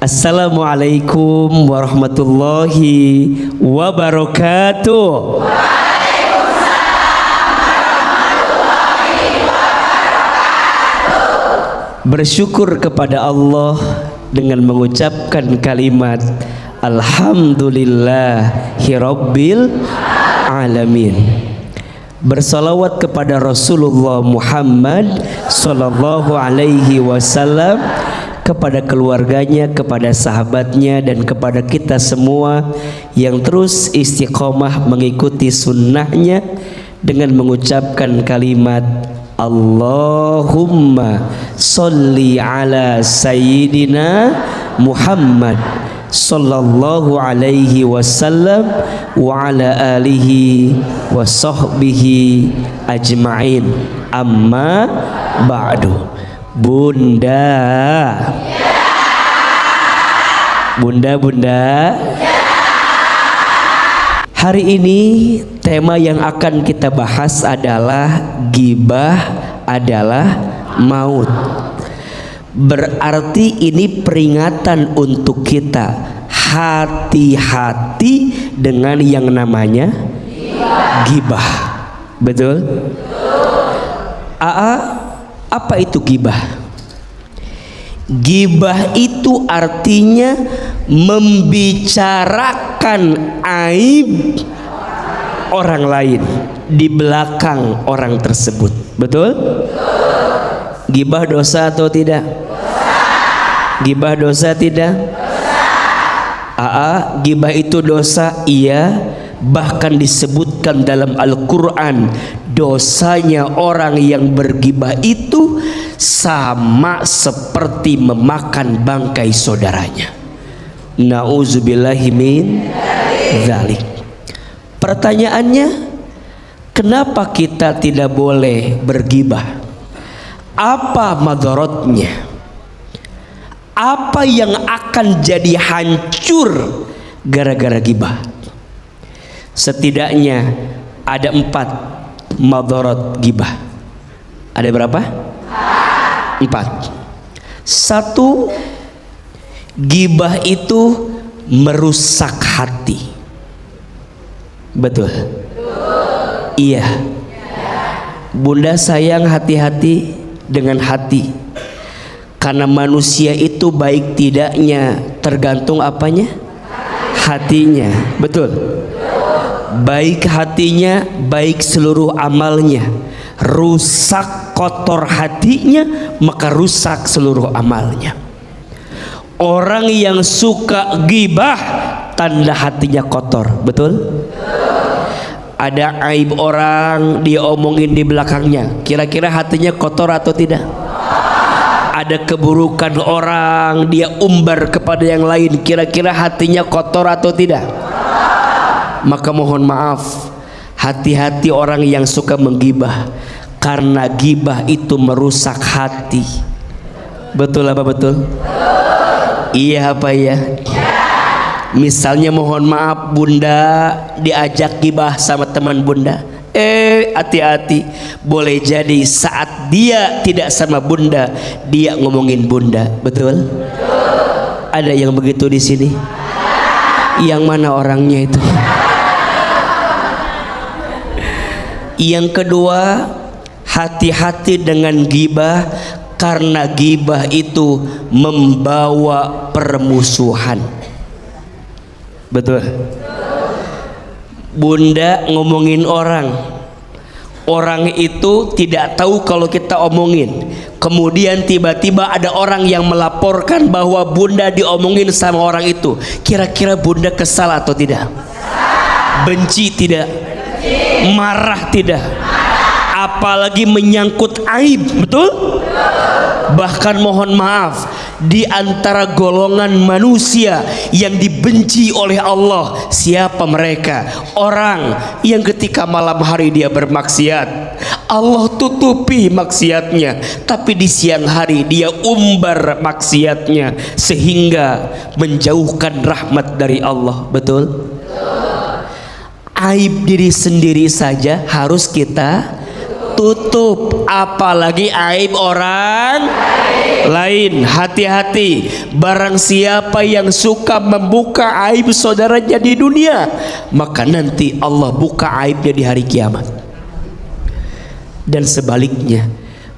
Assalamualaikum warahmatullahi wabarakatuh. Bersyukur kepada Allah dengan mengucapkan kalimat Alhamdulillahirabbil alamin. Bersalawat kepada Rasulullah Muhammad sallallahu alaihi wasallam, kepada keluarganya, kepada sahabatnya, dan kepada kita semua yang terus istiqomah mengikuti sunnahnya dengan mengucapkan kalimat Allahumma sholli ala sayyidina Muhammad sallallahu alaihi wasallam wa ala alihi wa sahbihi ajma'in. Amma ba'du. Bunda, hari ini tema yang akan kita bahas adalah ghibah adalah maut. Berarti ini peringatan untuk kita hati-hati dengan yang namanya ghibah. Betul? Apa itu ghibah? Ghibah itu artinya membicarakan aib orang lain di belakang orang tersebut. Betul? Ghibah dosa atau tidak? Ghibah dosa tidak? Ghibah itu dosa, iya. Bahkan disebutkan dalam Al-Quran, dosanya orang yang berghibah itu sama seperti memakan bangkai saudaranya. Nauzubillahi min dzalik. Pertanyaannya, kenapa kita tidak boleh berghibah? Apa madaratnya? Apa yang akan jadi hancur gara-gara ghibah? Setidaknya ada 4 madarat ghibah. Ada berapa? 4. 1, ghibah itu merusak hati. Betul? Iya. Bunda sayang hati-hati dengan hati. Karena manusia itu baik tidaknya tergantung apanya? Hatinya. Betul? Baik hatinya, baik seluruh amalnya. Rusak kotor hatinya, maka rusak seluruh amalnya. Orang yang suka ghibah, tanda hatinya kotor. Betul? Ada aib orang, dia omongin di belakangnya, kira-kira hatinya kotor atau tidak? Ada keburukan orang, dia umbar kepada yang lain, kira-kira hatinya kotor atau tidak? Maka mohon maaf, hati-hati orang yang suka menggibah, karena gibah itu merusak hati. Betul apa betul? Iya apa ya? Misalnya mohon maaf, bunda diajak gibah sama teman bunda, hati-hati, boleh jadi saat dia tidak sama bunda, dia ngomongin bunda. Betul? Ada yang begitu di sini? Yang mana orangnya itu? Yang kedua, hati-hati dengan ghibah, karena ghibah itu membawa permusuhan. Betul? Bunda ngomongin orang, orang itu tidak tahu kalau kita omongin. Kemudian tiba-tiba ada orang yang melaporkan bahwa bunda diomongin sama orang itu. Kira-kira bunda kesal atau tidak? Benci tidak? Marah tidak? Apalagi menyangkut aib. Betul? Bahkan mohon maaf, di antara golongan manusia yang dibenci oleh Allah, siapa mereka? Orang yang ketika malam hari dia bermaksiat, Allah tutupi maksiatnya, tapi di siang hari dia umbar maksiatnya sehingga menjauhkan rahmat dari Allah. Betul? Aib diri sendiri saja harus kita tutup, apalagi aib orang lain. Hati-hati, barang siapa yang suka membuka aib saudaranya di dunia, maka nanti Allah buka aibnya di hari kiamat. Dan sebaliknya,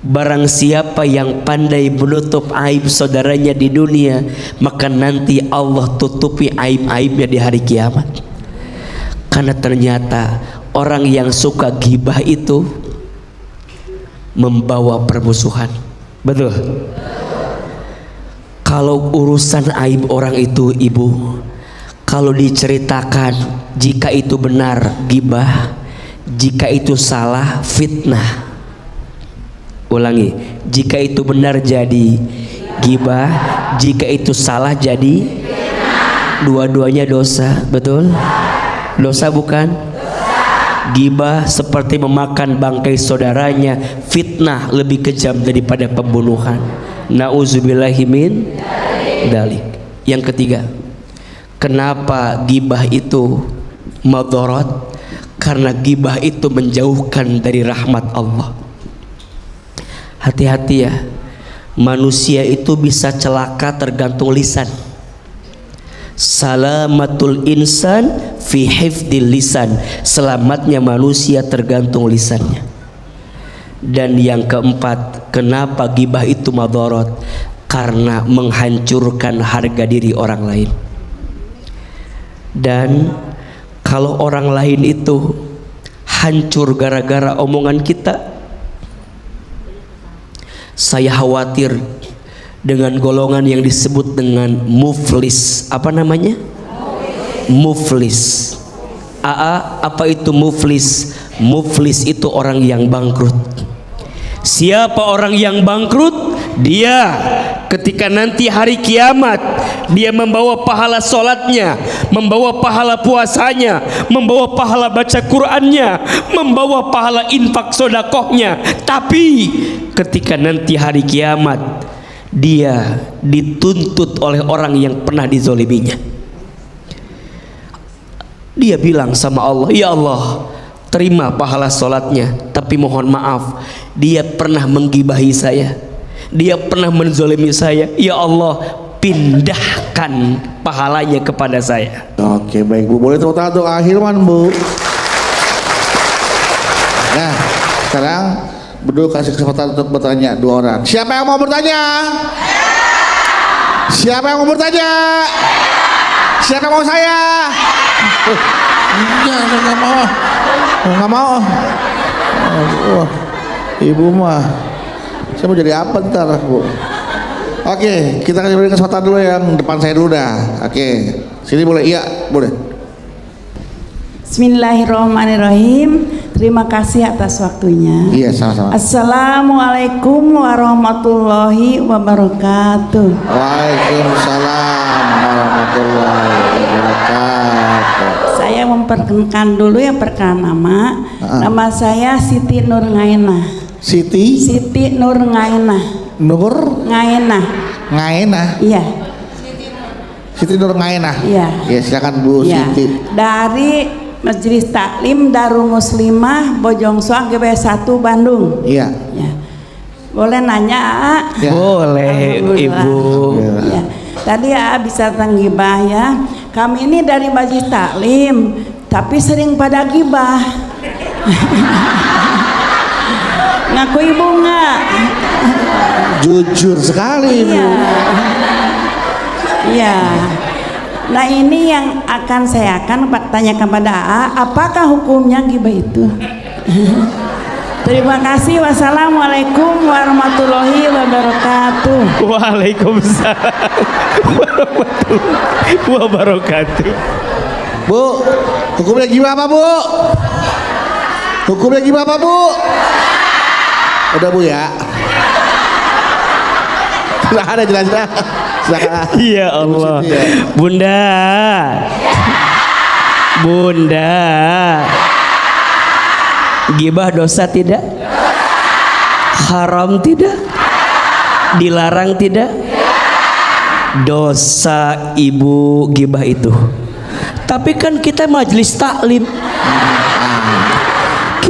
barang siapa yang pandai menutup aib saudaranya di dunia, maka nanti Allah tutupi aib-aibnya di hari kiamat. Karena ternyata orang yang suka ghibah itu membawa permusuhan. Betul. Kalau urusan aib orang itu, ibu, kalau diceritakan, jika itu benar ghibah, jika itu salah fitnah. Ulangi, jika itu benar jadi ghibah, jika itu salah jadi dua-duanya dosa. Betul? Dosa bukan? Ghibah seperti memakan bangkai saudaranya, fitnah lebih kejam daripada pembunuhan. Nauzubillahi min dalik. Yang ketiga, kenapa ghibah itu madharat? Karena ghibah itu menjauhkan dari rahmat Allah. Hati-hati ya, manusia itu bisa celaka tergantung lisan. Salamatul insan fi hifdil lisan, selamatnya manusia tergantung lisannya. Dan yang keempat, kenapa ghibah itu madharat? Karena menghancurkan harga diri orang lain. Dan kalau orang lain itu hancur gara-gara omongan kita, saya khawatir dengan golongan yang disebut dengan muflis. Apa namanya? Muflis. Apa itu muflis? Muflis itu orang yang bangkrut. Siapa orang yang bangkrut? Dia ketika nanti hari kiamat, dia membawa pahala sholatnya, membawa pahala puasanya, membawa pahala baca Qur'annya, membawa pahala infak sodakohnya. Tapi ketika nanti hari kiamat, dia dituntut oleh orang yang pernah dizoliminya. Dia bilang sama Allah, ya Allah, terima pahala sholatnya, tapi mohon maaf, dia pernah menggibahi saya, dia pernah menzolimi saya. Ya Allah, pindahkan pahalanya kepada saya. Oke, baik Bu, boleh tepuk tangan untuk Ahilman, Bu. Nah, sekarang berdua kasih kesempatan untuk bertanya dua orang. Siapa yang mau bertanya? Siapa yang mau bertanya? Siapa yang mau saya? Enggak, saya nggak mau. Nggak mau. Ibu mah, saya mau jadi apa ntar, Bu? Oke, kita kasih beri kesempatan dulu yang depan saya dulu dah. Oke, sini boleh? Iya, boleh. Bismillahirrahmanirrahim. Terima kasih atas waktunya. Iya, sama-sama. Assalamualaikum warahmatullahi wabarakatuh. Waalaikumsalam warahmatullahi wabarakatuh. Saya memperkenalkan dulu yang pertama. Nama saya Siti Nur Ngainah. Siti Nur Ngainah. Nur Ngainah. Ngainah. Iya. Siti Nur Ngainah. Iya. Ya, silakan Bu Ya. Siti. Dari Majelis Taklim Darul Muslimah Bojongsoang GB 1 Bandung. Iya. Ya. Boleh nanya, A? Ya. Boleh, Alhamdulillah. Ibu. Ya. Tadi A bisa tenggibah ya. Kami ini dari Majelis Taklim, tapi sering pada gibah. Ngaku Ibu nggak? Jujur sekali Bu. Iya. Iya. Nah, ini yang akan saya tanyakan pada A, apakah hukumnya gibah itu? Terima kasih. Wassalamualaikum warahmatullahi wabarakatuh. Waalaikumsalam warahmatullahi wabarakatuh. Bu, hukumnya gimana Bu? Hukumnya gimana Bu? Udah Bu ya. Silahkan ada jelas-jelas. Silakan. Ya Allah. Bunda. Bunda. Gibah dosa tidak? Haram tidak? Dilarang tidak? Dosa Ibu gibah itu. Tapi kan kita majelis taklim.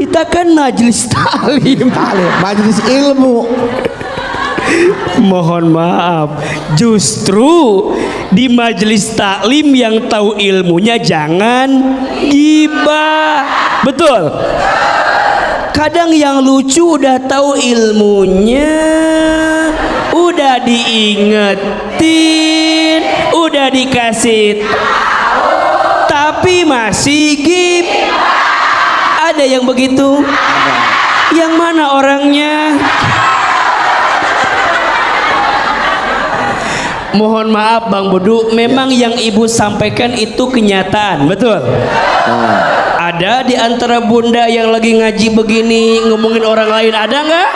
Kita kan majelis taklim. Majelis ilmu. Mohon maaf, justru di majelis taklim yang tahu ilmunya jangan gibah. Betul. Kadang yang lucu udah tahu ilmunya, udah diingetin, udah dikasih tapi masih gibah. Ada yang begitu? Yang mana orangnya? Mohon maaf Bang Bodu, memang yang ibu sampaikan itu kenyataan, betul? Ada di antara bunda yang lagi ngaji begini ngomongin orang lain, ada nggak?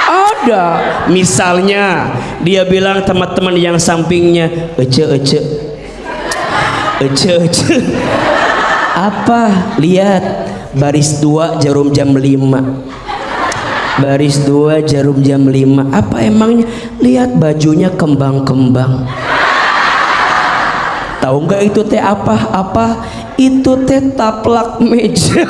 Ada. Misalnya dia bilang teman-teman yang sampingnya, ece. Apa? Lihat baris 2 jarum jam 5. Baris 2 jarum jam 5. Apa emangnya? Lihat bajunya kembang-kembang. Tahu nggak itu teh apa? Apa? Itu teh taplak meja.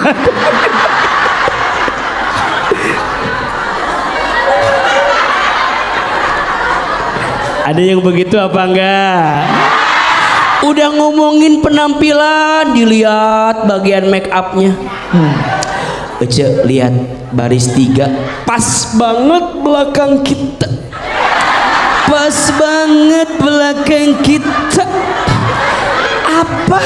Ada yang begitu apa enggak? Udah ngomongin penampilan, dilihat bagian make upnya. Ece, lihat baris 3, pas banget belakang kita. Pas banget belakang kita. Apa?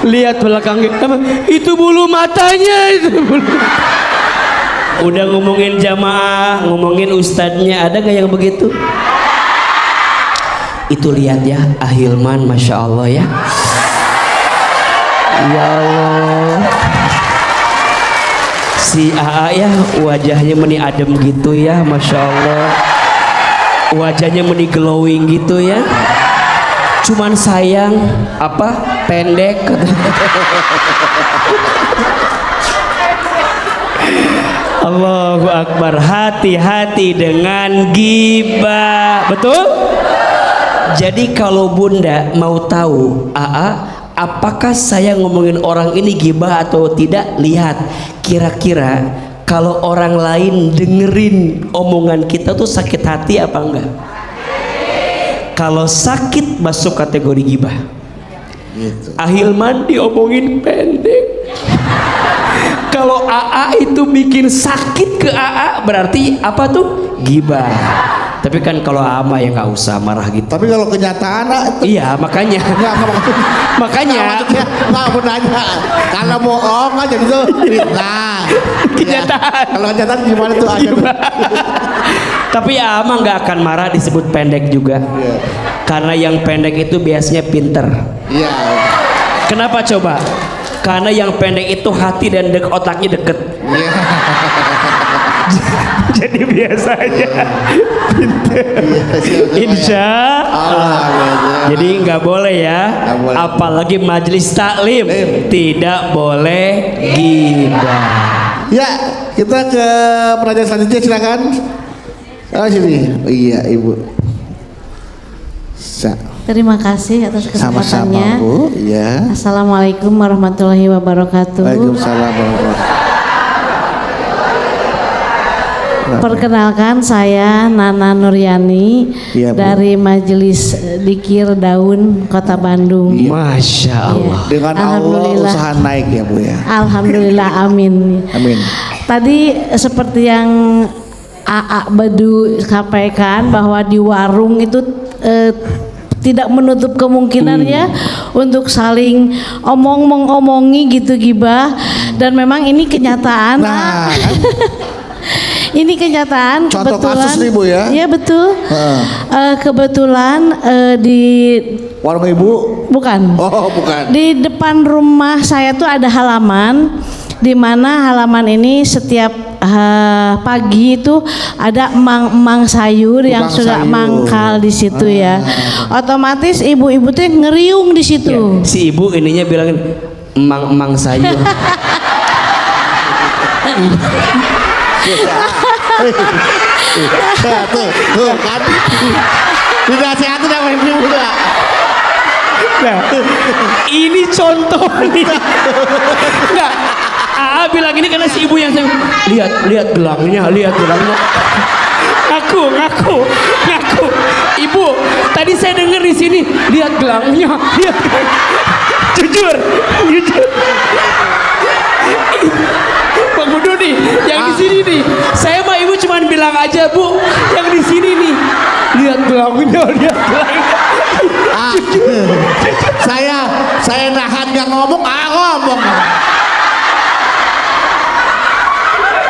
Lihat belakang kita, itu bulu matanya itu bulu. Udah ngomongin jamaah, ngomongin ustadznya, ada gak yang begitu? Itu lihat ya, Ahilman, masya Allah ya. Ya Allah. Si AA ya, wajahnya meni adem gitu ya, masya Allah. Wajahnya meni glowing gitu ya. Cuman sayang apa? Pendek. Allahu Akbar. Hati-hati dengan ghibah. Betul? Jadi kalau bunda mau tahu apakah saya ngomongin orang ini ghibah atau tidak, lihat kira-kira kalau orang lain dengerin omongan kita tuh sakit hati apa enggak. Kalau sakit masuk kategori ghibah gitu. Ahilman diomongin pendek. Kalau AA itu bikin sakit ke AA berarti apa tuh? Ghibah. Tapi kan kalau ama ya nggak usah marah gitu. Tapi kalau kenyataan iya makanya. Makanya nggak mau nanya. Kalau bohong aja gitu. Nah, kenyataan. Ya. Kalau kenyataan gimana tuh aja. Tapi ama nggak akan marah disebut pendek juga. Yeah. Karena yang pendek itu biasanya pinter. Iya. Yeah. Kenapa coba? Karena yang pendek itu hati dan otaknya deket. Yeah. Jadi biasa aja. Insya Allah. Jadi nggak boleh ya. Apalagi majelis taklim tidak boleh ghibah. Ya, kita ke penanya selanjutnya, silakan. Sini. Oh, iya, Ibu. Terima kasih atas kesempatannya. Sama-sama, Bu. Ya. Assalamualaikum warahmatullahi wabarakatuh. Waalaikumsalam warahmatullahi. Perkenalkan, saya Nana Nuryani, ya, dari Majelis Dikir Daun Kota Bandung. Ya. Masya Allah. Ya. Dengan Allah usaha naik ya Bu ya. Alhamdulillah, amin. Amin. Tadi seperti yang AA Badu sampaikan bahwa di warung itu tidak menutup kemungkinannya untuk saling mengomongi gitu ghibah, dan memang ini kenyataan. Nah, kan? Ini kenyataan. Contoh kebetulan, kasus nih Bu ya. Iya betul. Kebetulan di warung Ibu. Bukan. Oh bukan. Di depan rumah saya tuh ada halaman, di mana halaman ini setiap pagi itu ada emang sayur yang sudah mangkal di situ ya. Otomatis ibu-ibu tuh ngeriung di situ. Ya, si ibu ininya bilangin emang sayur. Tuh kan. Tidak sehat tidak main udah. Nah, ini contoh nih. Enggak. Bilang ini karena si ibu yang saya lihat gelangnya. Ngaku. Ibu, tadi saya dengar di sini, lihat gelangnya. Jujur. Bang Budu nih, yang di sini nih. Saya mah ibu cuman bilang aja, Bu, yang di sini nih. Lihat gelangnya. Saya nahan gak ngomong, ngomong.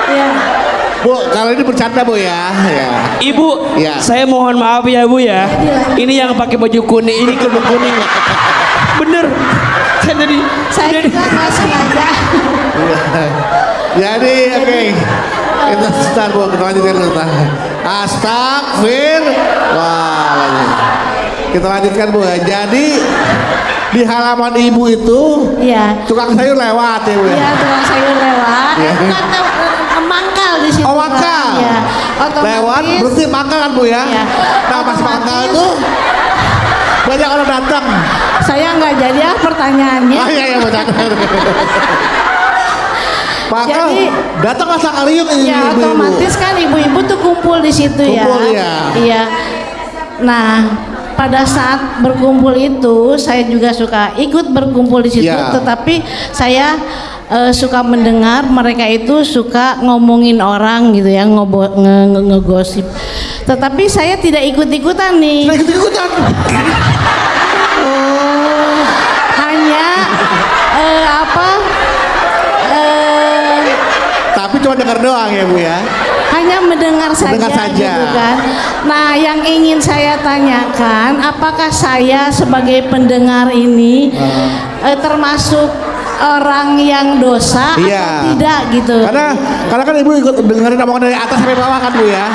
Ya. Bu, kalau ini bercanda Bu ya. Ibu, Ya. saya mohon maaf ya Bu ya. Ini yang pakai baju kuning, ini kerudung kuning. Bener. Saya juga nggak sengaja. Jadi oke. Kita start Bu, kita lanjutkan dulu. Astagfirullah. Kita lanjutkan Bu. Jadi di halaman ibu itu Iya. tukang sayur lewat ya Bu ya. Iya, tukang sayur lewat. Iya. Kan mangkal di situ. Oh, mangkal. Kan? Ya, otomatis. Lewat berarti mangkal kan Bu ya. Iya. Nah pas Otomatis. mangkal itu banyak orang datang. Saya nggak jadi pertanyaannya. Iya bercanda. Maka Jadi- datang asal kalian ini Ya ibu-ibu. otomatis kan ibu-ibu tuh kumpul di situ ya. Kumpul, iya. Iya. Nah, pada saat berkumpul itu saya juga suka ikut berkumpul di situ, Iya. tetapi saya suka mendengar mereka itu suka ngomongin orang gitu ya, ngegosip. Tetapi saya tidak ikut-ikutan nih. Nah, ikut-ikutan. Hanya Tapi cuma dengar doang ya Bu ya. hanya mendengar saja, Mendengar saja. gitu kan. Nah, yang ingin saya tanyakan, apakah saya sebagai pendengar ini termasuk orang yang dosa Iya. atau tidak gitu? Karena kan ibu ikut dengerin omongan dari atas sampai bawah kan Bu ya.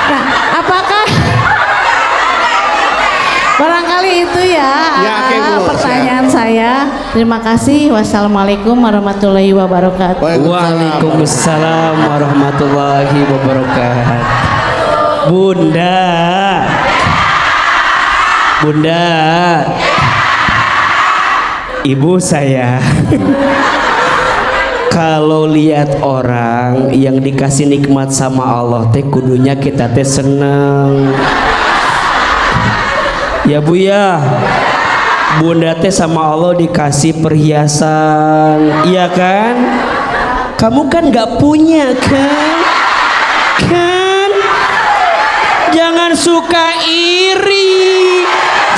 Nah, apakah barangkali itu ya, Ya, oke, Bu. pertanyaan saya. Terima kasih. Wassalamualaikum warahmatullahi wabarakatuh. Waalaikumsalam warahmatullahi wabarakatuh. Bunda, ibu saya kalau lihat orang yang dikasih nikmat sama Allah teh kudunya kita teh seneng. Ya Bu ya, Bunda teh sama Allah dikasih perhiasan, iya kan? Kamu kan gak punya kan? Jangan suka iri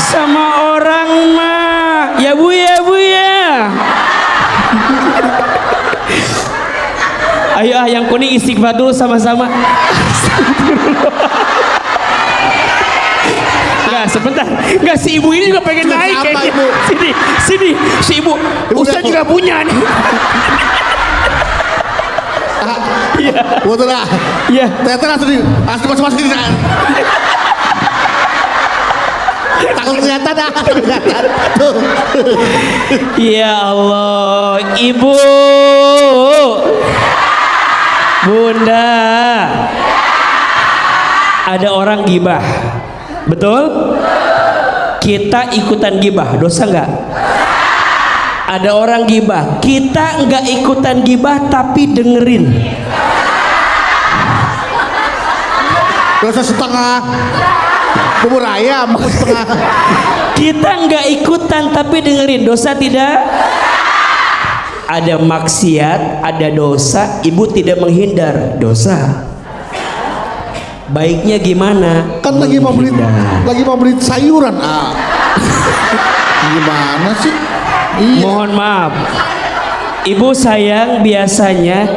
sama orang mah, ya Bu ya. Ayo yang kuning istighfar dulu sama-sama. Enggak, sebentar. Enggak, si ibu ini juga pengen naik Apa, kayaknya. Ibu? Sini, si ibu. Ustaz juga punya nih. Iya. Betul lah. Iya. Ternyata langsung masuk-masukin. Takut kelihatan dah. Tuh. Ya Allah, ibu. Bunda. Ada orang gibah. Betul? Kita ikutan gibah, dosa nggak? Ada orang gibah, kita nggak ikutan gibah tapi dengerin. Dosa setengah. Bubur ayam setengah. Kita nggak ikutan tapi dengerin, dosa tidak? Ada maksiat, ada dosa, ibu tidak menghindar, dosa. Baiknya gimana? Kan lagi mau beli sayuran. Gimana sih? Iya. Mohon maaf, ibu sayang, biasanya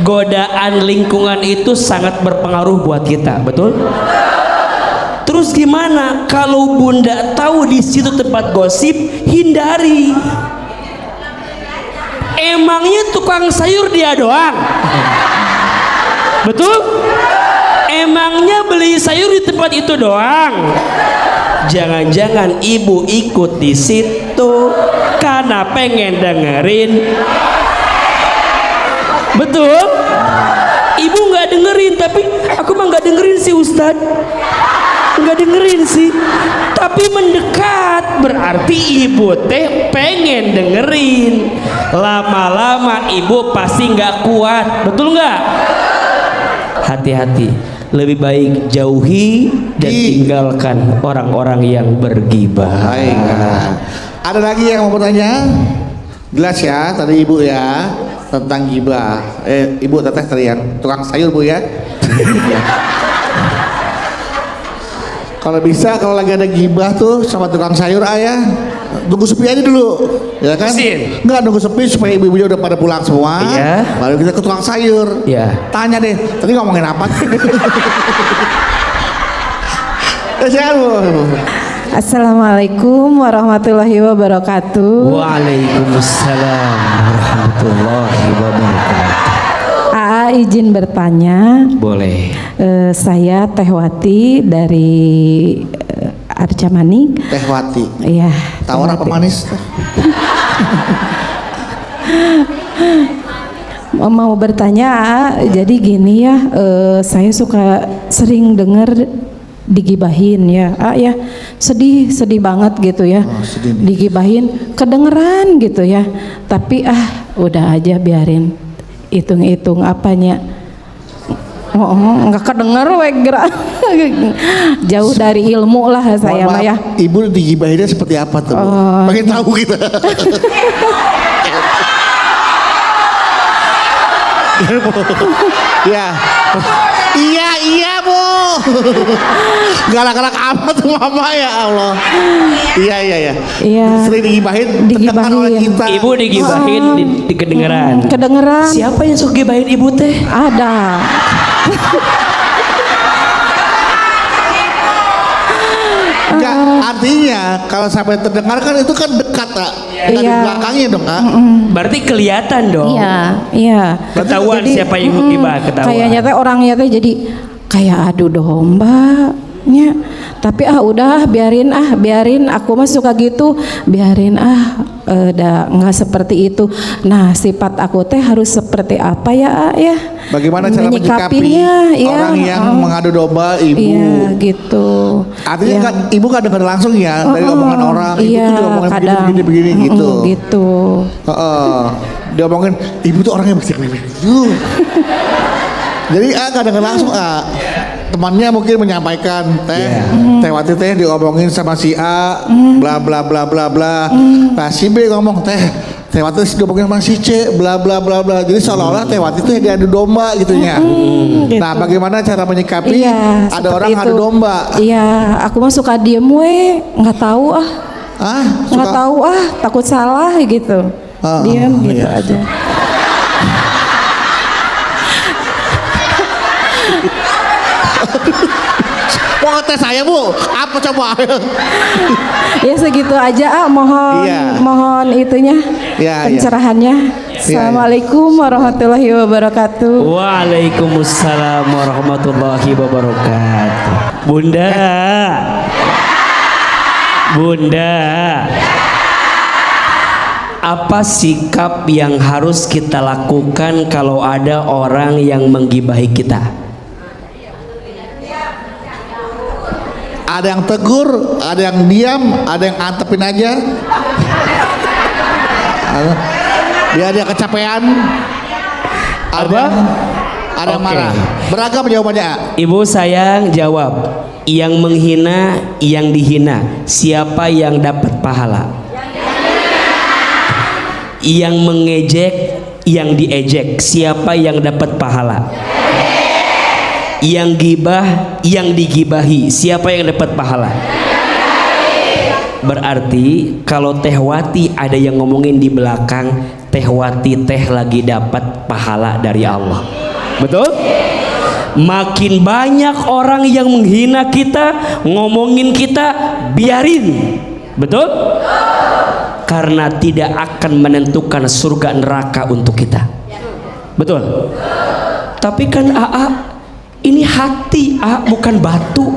godaan lingkungan itu sangat berpengaruh buat kita, betul? Terus gimana kalau bunda tahu di situ tempat gosip, hindari. Emangnya tukang sayur dia doang? Betul? Emangnya beli sayur di tempat itu doang? Jangan-jangan ibu ikut di situ karena pengen dengerin. Betul? Ibu nggak dengerin, tapi aku mah nggak dengerin si Ustadz. nggak dengerin sih, tapi mendekat berarti ibu teh pengen dengerin. Lama-lama ibu pasti nggak kuat, betul nggak? Hati-hati, lebih baik jauhi dan tinggalkan orang-orang yang bergibah. Baik. Ada lagi yang mau bertanya? Jelas ya tadi ibu ya tentang gibah. Ibu teteh tadi yang tukang sayur bu ya. Kalau bisa kalau lagi ada gibah tuh sama tukang sayur ayah tunggu sepi aja dulu, ya kan? Enggak nunggu sepi supaya ibu-ibunya udah pada pulang semua. Iya. Baru kita ke tukang sayur. Iya. Tanya deh, tadi ngomongin apa? Siapa bu? Assalamualaikum warahmatullahi wabarakatuh. Waalaikumsalam warahmatullahi wabarakatuh. AA izin bertanya. Boleh. Saya Teh Wati dari Arca Manik. Teh Wati. Iya. Tawar apa manis? Mau bertanya, jadi gini ya, saya suka sering dengar digibahin ya, ya sedih banget gitu ya, digibahin kedengeran gitu ya, tapi udah aja biarin, hitung apanya, nggak kedenger jauh dari ilmu lah saya mah ya. Ibu digibahinnya seperti apa tuh? Pengen tahu kita. Ya. Iya bu. Galak-galak amat tuh mama ya Allah. Iya. Sering digibahin oleh kita. Ibu digibahin di kedengeran. Kedengeran. Siapa yang suka gibahin ibu teh? Ada. Enggak, artinya kalau sampai terdengar kan itu kan dekat tak? Dari belakangnya dong kak. Berarti kelihatan dong. Iya. Ketahuan Jadi, siapa yang gibah, ketahuan. Kayaknya teh orangnya teh jadi kayak adu domba. Ya. Tapi udah biarin aku mah suka gitu, biarin udah nggak seperti itu. Nah sifat aku teh harus seperti apa ya ya? Bagaimana cara menyikapi orang yang mengadu domba ibu? Iya gitu. Artinya kan ibu kan dengar langsung ya dari omongan orang, ibu tuh diomongin begini gitu. Gitu. Diomongin ibu tuh orangnya begitu. Jadi kadang langsung temannya mungkin menyampaikan Teh Wati teh diomongin sama si A bla bla bla bla bla. Nah si B ngomong Teh Wati diomongin sama si C bla bla bla bla. Jadi seolah-olah Teh Wati tuh diadu domba gitunya. Gitu. Nah bagaimana cara menyikapi ada orang adu domba? Iya, aku mah suka diem nggak tahu nggak tahu takut salah gitu. Diem gitu aja. Mau tes saya bu, apa coba? Ya segitu aja mohon itunya pencerahannya. Assalamualaikum warahmatullahi wabarakatuh. Waalaikumsalam warahmatullahi wabarakatuh. Bunda, apa sikap yang harus kita lakukan kalau ada orang yang menggibahi kita? Ada yang tegur, ada yang diam, ada yang antepin aja. Biar dia kecapean. Ada yang marah. Beragam jawabannya. Ibu sayang jawab. Yang menghina, yang dihina. Siapa yang dapat pahala? Yang mengejek, yang diejek. Siapa yang dapat pahala? Yang gibah, yang digibahi, siapa yang dapat pahala? Berarti kalau Teh Wati ada yang ngomongin di belakang, Teh Wati teh lagi dapat pahala dari Allah. Betul? Makin banyak orang yang menghina kita, ngomongin kita, biarin. Betul? Karena tidak akan menentukan surga neraka untuk kita. Betul? Tapi kan ini hati bukan batu